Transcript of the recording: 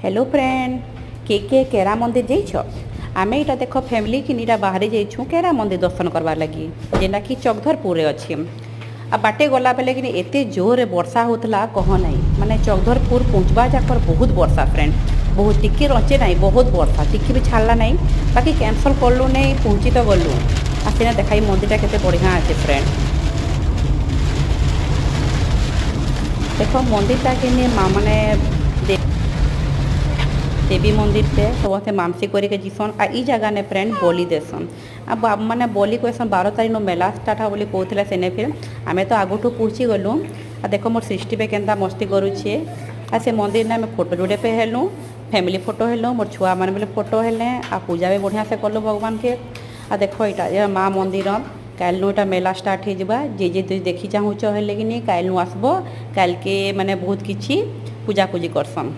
Hello friend के केरा मंदिर जाइछ आमे इटा देख फैमिली कि निरा बाहरी जाइछु केरा मंदिर दर्शन करवा लगी जेना कि चकधरपुर रे अछि आ बाटे गला बेले कि एते जोर वर्षा होतला कह नहीं माने चकधरपुर पहुँचवा जाकर बहुत वर्षा फ्रेंड बहुत टिके रचे नहीं बहुत वर्षा टिके भी छाड़ला नहीं बाकी कैंसल करलु नहीं पहुँची तो गलु आ सीना देखाई मंदिरटा केते बढ़िया अच्छे फ्रेंड देखो मंदिरटा के माने देवी मंदिर से समस्ते मानसिक करके जीसन आ ई जगह ने फ्रेंड बलि देसन आ माने बलि कहसन 12 तारीख नो मेला स्टार्ट बोली कहते सेने फिर आमे तो आगुठू पहुँची गलु आ देखो मोर सृष्टि पे केनता मस्ती करुछे आ से मंदिर ने फोटो जोड़े पे हेलु फैमिली फोटो हेलु मोर छुआ मान बोले फोटो हेले आ पूजा भी बढ़िया से कलु भगवान के आ देखो इटा माँ मंदिर काल नु मेला स्टार्ट हो जावा जे देखी चाहूच हेले कि काल नु आसबो काल के माने बहुत किछि पूजा पूजी करसन।